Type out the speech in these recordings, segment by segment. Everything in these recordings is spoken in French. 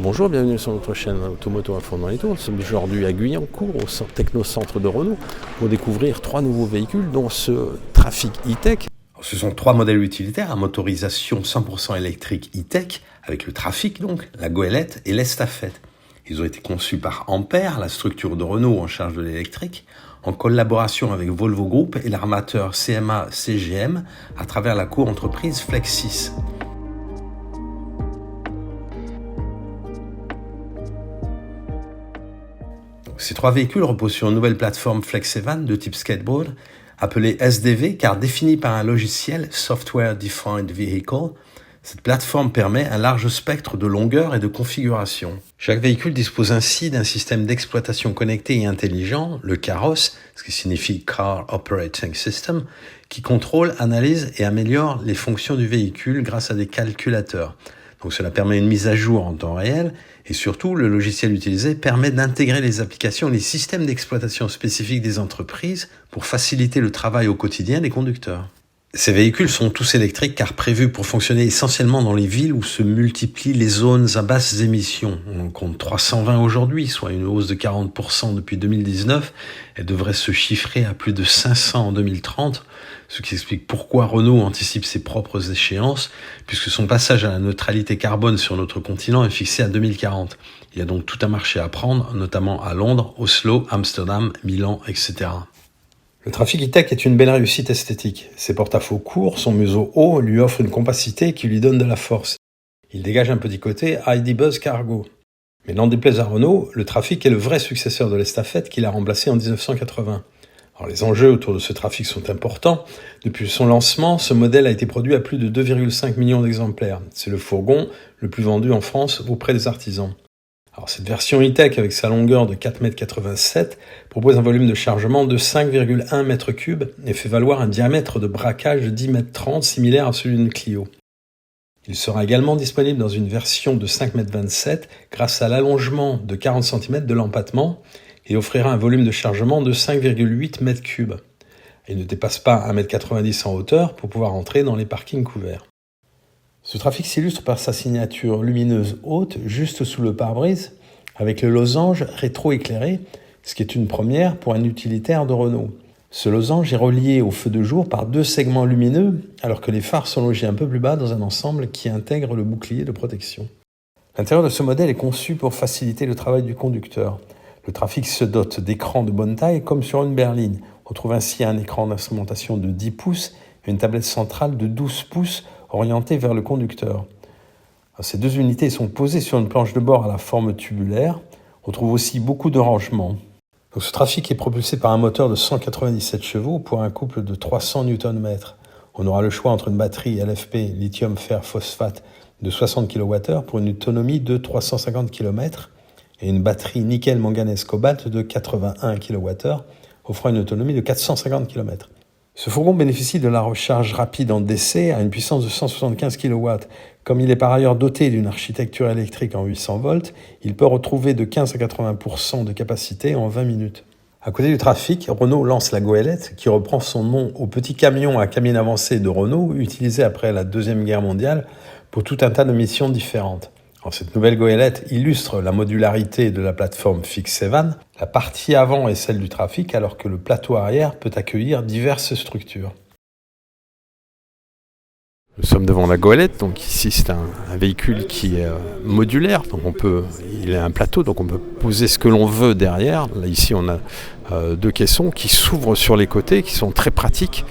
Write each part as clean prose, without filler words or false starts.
Bonjour, bienvenue sur notre chaîne Automoto à fond dans les tours. Nous sommes aujourd'hui à Guyancourt, au technocentre de Renault, pour découvrir 3 nouveaux véhicules, dont ce Trafic E-Tech. Ce sont 3 modèles utilitaires à motorisation 100% électrique E-Tech, avec le Trafic donc, la Goélette et l'Estafette. Ils ont été conçus par Ampère, la structure de Renault en charge de l'électrique, en collaboration avec Volvo Group et l'armateur CMA-CGM à travers la co-entreprise Flexis. Ces 3 véhicules reposent sur une nouvelle plateforme FlexEvan de type skateboard, appelée SDV car définie par un logiciel Software Defined Vehicle. Cette plateforme permet un large spectre de longueur et de configuration. Chaque véhicule dispose ainsi d'un système d'exploitation connecté et intelligent, le CAROS, ce qui signifie Car Operating System, qui contrôle, analyse et améliore les fonctions du véhicule grâce à des calculateurs. Donc cela permet une mise à jour en temps réel et surtout le logiciel utilisé permet d'intégrer les applications et les systèmes d'exploitation spécifiques des entreprises pour faciliter le travail au quotidien des conducteurs. Ces véhicules sont tous électriques car prévus pour fonctionner essentiellement dans les villes où se multiplient les zones à basses émissions. On en compte 320 aujourd'hui, soit une hausse de 40% depuis 2019. Elle devrait se chiffrer à plus de 500 en 2030, ce qui explique pourquoi Renault anticipe ses propres échéances, puisque son passage à la neutralité carbone sur notre continent est fixé à 2040. Il y a donc tout un marché à prendre, notamment à Londres, Oslo, Amsterdam, Milan, etc. Le Trafic E-Tech est une belle réussite esthétique. Ses porte-à-faux courts, son museau haut lui offre une compacité qui lui donne de la force. Il dégage un petit côté ID Buzz Cargo. Mais n'en déplaise à Renault, le Trafic est le vrai successeur de l'Estafette qu'il a remplacé en 1980. Alors les enjeux autour de ce Trafic sont importants. Depuis son lancement, ce modèle a été produit à plus de 2,5 millions d'exemplaires. C'est le fourgon le plus vendu en France auprès des artisans. Alors cette version E-Tech avec sa longueur de 4,87 m propose un volume de chargement de 5,1 m3 et fait valoir un diamètre de braquage de 10,30 m similaire à celui d'une Clio. Il sera également disponible dans une version de 5,27 m grâce à l'allongement de 40 cm de l'empattement et offrira un volume de chargement de 5,8 m3. Il ne dépasse pas 1,90 m en hauteur pour pouvoir entrer dans les parkings couverts. Ce Trafic s'illustre par sa signature lumineuse haute juste sous le pare-brise avec le losange rétro-éclairé, ce qui est une première pour un utilitaire de Renault. Ce losange est relié au feu de jour par 2 segments lumineux alors que les phares sont logés un peu plus bas dans un ensemble qui intègre le bouclier de protection. L'intérieur de ce modèle est conçu pour faciliter le travail du conducteur. Le Trafic se dote d'écrans de bonne taille comme sur une berline. On trouve ainsi un écran d'instrumentation de 10 pouces et une tablette centrale de 12 pouces orientée vers le conducteur. Ces 2 unités sont posées sur une planche de bord à la forme tubulaire. On trouve aussi beaucoup de rangements. Donc, ce Trafic est propulsé par un moteur de 197 chevaux pour un couple de 300 Nm. On aura le choix entre une batterie LFP lithium fer phosphate de 60 kWh pour une autonomie de 350 km et une batterie nickel manganèse cobalt de 81 kWh offrant une autonomie de 450 km. Ce fourgon bénéficie de la recharge rapide en DC à une puissance de 175 kW. Comme il est par ailleurs doté d'une architecture électrique en 800 volts, il peut retrouver de 15 à 80% de capacité en 20 minutes. À côté du Trafic, Renault lance la Goélette, qui reprend son nom au petit camion à cabine avancée de Renault, utilisé après la Deuxième Guerre mondiale pour tout un tas de missions différentes. Alors, cette nouvelle Goélette illustre la modularité de la plateforme FlexEvan. La partie avant est celle du Trafic, alors que le plateau arrière peut accueillir diverses structures. Nous sommes devant la Goélette, donc ici c'est un véhicule qui est modulaire, donc il a un plateau, donc on peut poser ce que l'on veut derrière. Là, ici on a 2 caissons qui s'ouvrent sur les côtés, qui sont très pratiques,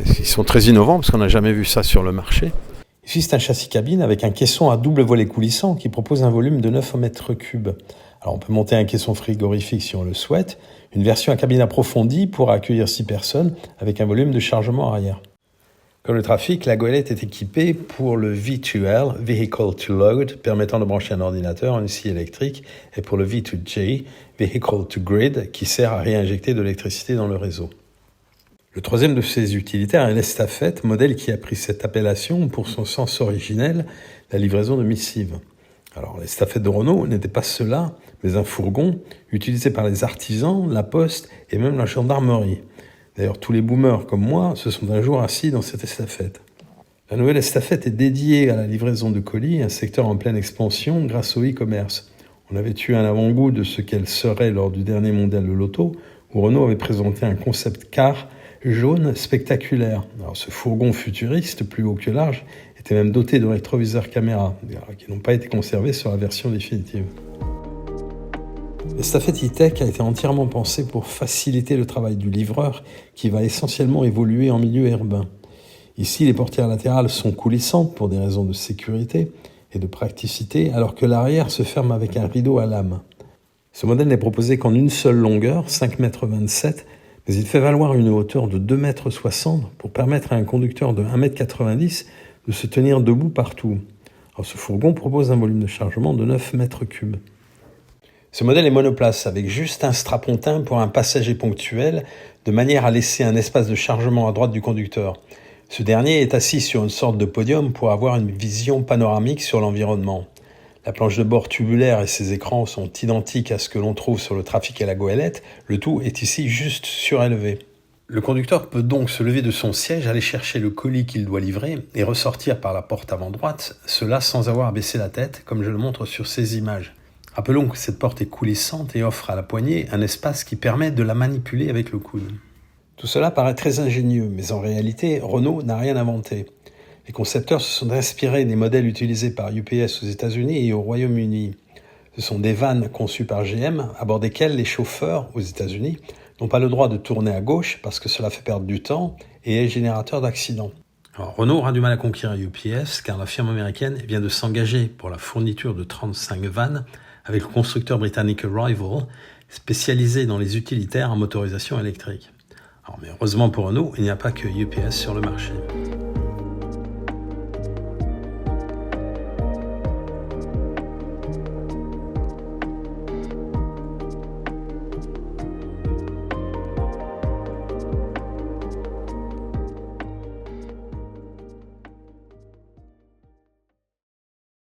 qui sont très innovants parce qu'on n'a jamais vu ça sur le marché. Ici, c'est un châssis cabine avec un caisson à double volet coulissant qui propose un volume de 9 m3. Alors, on peut monter un caisson frigorifique si on le souhaite. Une version à cabine approfondie pour accueillir 6 personnes avec un volume de chargement arrière. Comme le Trafic, la Goélette est équipée pour le V2L, Vehicle to Load, permettant de brancher un ordinateur, une scie électrique, et pour le V2G, Vehicle to Grid, qui sert à réinjecter de l'électricité dans le réseau. Le troisième de ces utilitaires est l'Estafette, modèle qui a pris cette appellation pour son sens originel, la livraison de missives. Alors l'Estafette de Renault n'était pas cela, mais un fourgon utilisé par les artisans, la poste et même la gendarmerie. D'ailleurs, tous les boomers comme moi se sont un jour assis dans cette Estafette. La nouvelle estafette est dédiée à la livraison de colis, un secteur en pleine expansion grâce au e-commerce. On avait eu un avant-goût de ce qu'elle serait lors du dernier mondial de l'auto, où Renault avait présenté un concept car jaune spectaculaire. Alors, ce fourgon futuriste, plus haut que large, était même doté de rétroviseurs caméra, qui n'ont pas été conservés sur la version définitive. L'estafette e-tech a été entièrement pensée pour faciliter le travail du livreur, qui va essentiellement évoluer en milieu urbain. Ici, les portières latérales sont coulissantes pour des raisons de sécurité et de praticité, alors que l'arrière se ferme avec un rideau à lame. Ce modèle n'est proposé qu'en une seule longueur, 5,27 m, mais il fait valoir une hauteur de 2,60 m pour permettre à un conducteur de 1,90 m de se tenir debout partout. Alors, ce fourgon propose un volume de chargement de 9 m3. Ce modèle est monoplace, avec juste un strapontin pour un passager ponctuel, de manière à laisser un espace de chargement à droite du conducteur. Ce dernier est assis sur une sorte de podium pour avoir une vision panoramique sur l'environnement. La planche de bord tubulaire et ses écrans sont identiques à ce que l'on trouve sur le Trafic à la goélette, le tout est ici juste surélevé. Le conducteur peut donc se lever de son siège, aller chercher le colis qu'il doit livrer et ressortir par la porte avant droite, cela sans avoir baissé la tête, comme je le montre sur ces images. Rappelons que cette porte est coulissante et offre à la poignée un espace qui permet de la manipuler avec le coude. Tout cela paraît très ingénieux, mais en réalité, Renault n'a rien inventé. Les concepteurs se sont inspirés des modèles utilisés par UPS aux États-Unis et au Royaume-Uni. Ce sont des vannes conçues par GM, à bord desquelles les chauffeurs, aux États-Unis, n'ont pas le droit de tourner à gauche parce que cela fait perdre du temps et est générateur d'accidents. Alors, Renault aura du mal à conquérir UPS car la firme américaine vient de s'engager pour la fourniture de 35 vannes avec le constructeur britannique Arrival, spécialisé dans les utilitaires en motorisation électrique. Alors, mais heureusement pour Renault, il n'y a pas que UPS sur le marché.